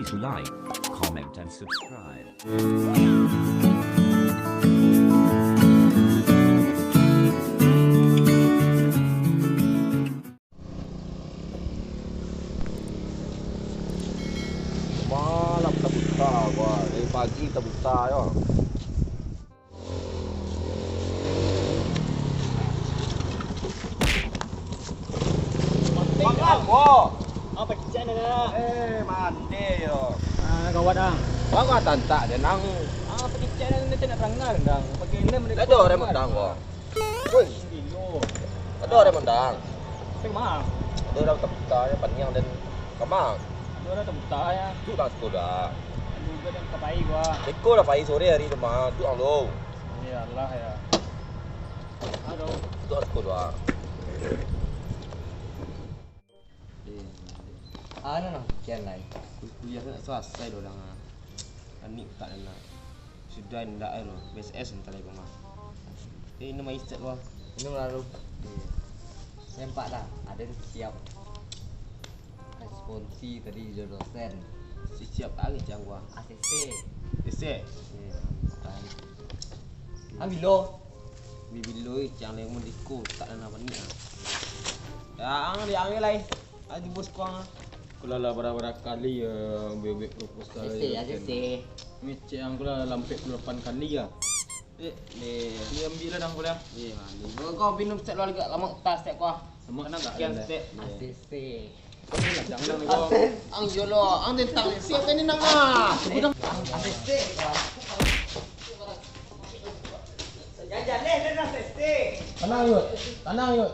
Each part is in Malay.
Please like, comment and subscribe. Malam tak buta gua. Dari pagi tak buta ya. Makan gua. Apa kicik dah? Mandi yo. Gawat ah. Bangga tantak dia nang. Apa kicik dah ni nak teranggar dah. Pakai lem dia. Ada orang mendang gua. Woi, Kilo. ada orang mendang. Tapi mah. Ada orang tak buta ya panjang dan kemang. Dia dah tak ya. Tu dah sekolah. Juga dan kapai gua. Eko dah pagi sore hari tu mah. Tu alo. Ya Allah ya. Aduh. Tu dah sekolah. Ano no? Kian lai. Kuliah nak selesai dah orang. Anik tak nak. Sudah ndak ero. BSS entar lagi mah. Ini mai start wah. Ini lalu. Sempak dah. Ada yang siap. Responsi tadi dosen. Siap tak lagi jang gua. ACC. Desek. Ambil lo. Bibilo jang le mun diku tak ada apa ni. Ya, ang dia lai. Adi bos kuang. Kula lah berapa kali bebek proposal. ACC. Micik yang kula lampek 8 kali ya. Le, Dia ambil dah kula. mandi. Kau minum set lagi lama tas set kau. Sama nak Sekian set. ACC. Jangan ni kau. Ang jolo, ang tentang siap ini nang ah. ACC. Tenang yuk. Tenang yuk.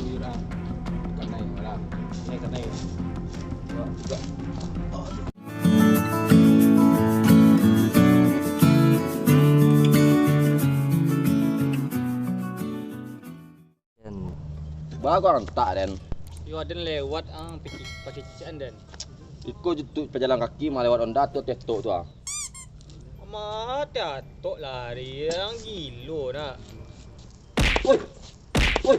Tuyura. Kanai malam. Ini kanai. Juga. Bagus orang tak dan. Yo ada lewat pakai cician dan. Iko jutut pejalan kaki malah lewat onda tu tetok tu ah. Amat datuk lari yang gilo nak. Woi. Woi.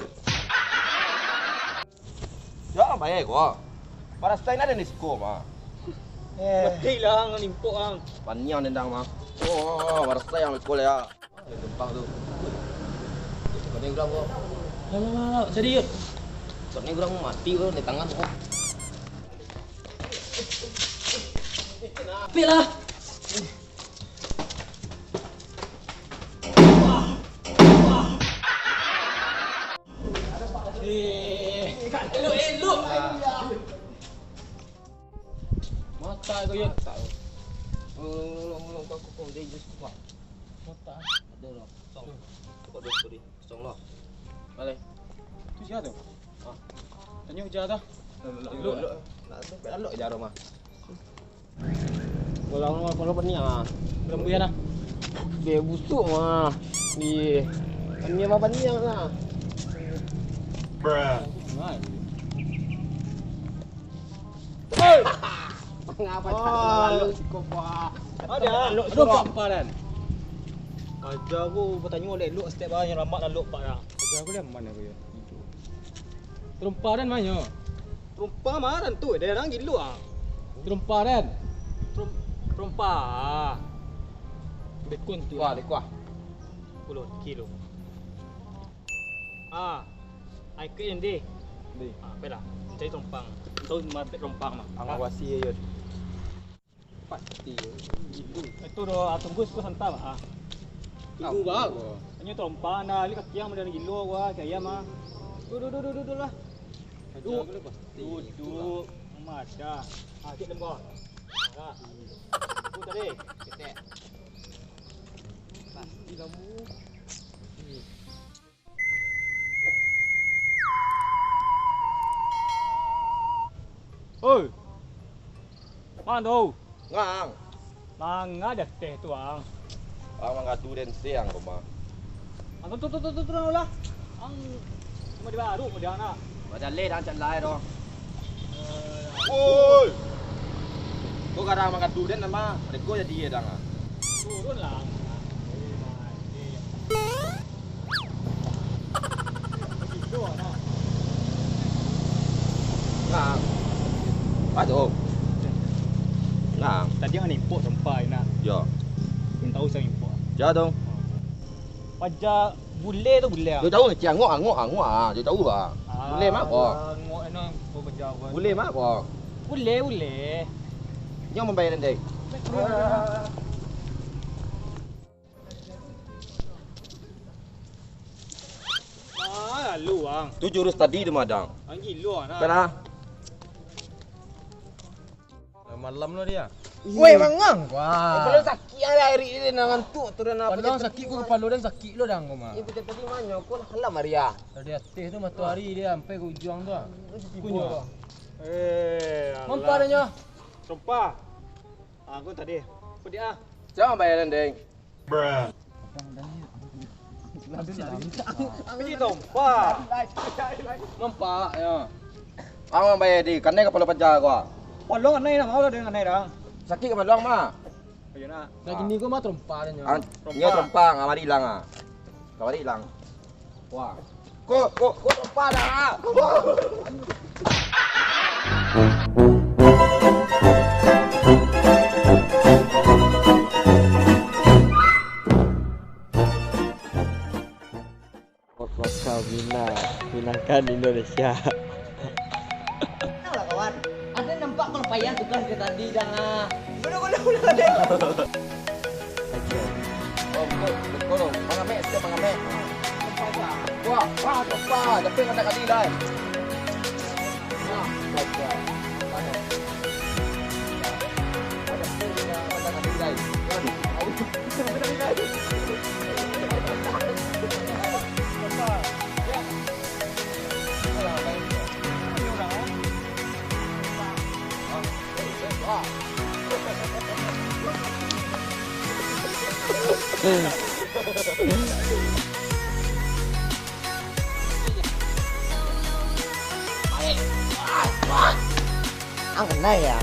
Ya baik gua. Para stain ada di sekolah mah. Mati lah ngelimpuk ang. Panjang dendang mah. Oh, para stain yang sekolah ya. Gempang tu. Kau ni kurang gua. Lama jadi yuk. Kau ni kurang mati gua di tangan gua. Pilah. Elok. Mata kau yuk. Ulung kau dia just kuat. Mata. Ada lah. Song. Kau dia sorry. Song lah. Balik. Tu siapa tu? Ah. Tanya kerja dah. Elok. Elok je rumah. Kalau ni ah. Lembu ya dah. Dia busuk mah. Ni. Ni mah panjang lah. Mai. Ngapa tak lalu cukup wah. Ada elok suruh apa dan? Aja aku bertanya oleh elok step bawah yang lambat lalu pak dah. Aja aku lihat mana aku ya. Terumpa dan mana? Terumpa mana tu? Dia orang gilo ah. Terumpa dan. Terumpa. Bekun tu. Kuah, kuah. 10 kilo. Ah. Ai ke ini. Di. Ah, belah. Mencari terumpang. Tahu mati terumpang mah. Angawasi ya. Pasti. Itu doh tunggu suku santam ah. Tunggu bang. Hanya terumpang dah li kaki yang ada gilo gua kayak mah. Duduk lah. Duduk. Mada. Ah, cik lembah. Ah. Tu tadi. Ketek. Pasti kamu. Oi. Mana tu? Ngang. Manga dah teh tu ang. Ang ngadu den siang rumah. Tu lah. Ang cuma di baru dia nak. Macam le dah macam lai doh. Oi. Kau kadang makan durian nama, mereka jadi dia dah. Turun lah. Itu ana. Jatuh. Pajak bule tu bule. Dia tahu macam ngok ah. Dia tahu ah. Boleh mak kau. Ngok eno pajak. Boleh mak kau. Boleh. Nyom membayar nanti. Lalu bang. Tu jurus tadi tu madang. Anggi lu ah. Kenapa? Malam lah dia. Weh mangang. Wah. Kalau sakit hari ini nak ngantuk tu dan apa. Padahal sakit ku kepala dan sakit lo dang kau mah. Ibu tadi mana kau halam Maria. Tadi atas tu matahari dia sampai ke ujung tu. Punya. Mampa dah nyo. Sumpah. Aku tadi. Pedih ah. Jangan bayar nanti. Pedih sumpah. Nampak ya. Ang bayar di. Kanai kepala pajak kau. Palong anai dah mau dah dengan anai dah. Sakit kepala long mah. Ayo nak. Lagi ni kau mah trompa dah nyo. Nyo trompang, amari hilang ah. Kamari hilang. Wah. Kok trompa dah ah. Kau binahkan Indonesia. Kenapa kawan? Ada nampak kalau payah tukang ke tadi dah. Udah. Oh, betul. Mangamek, setiap mangamek. Wah, trompa. Tapi kena kali dah. Wah, trompa. Ada kali dah. Ang kena ya.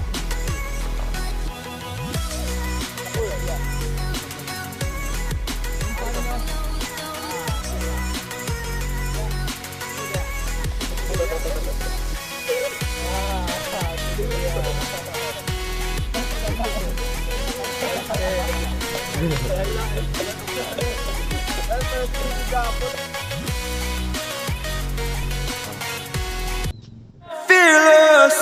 Fearless.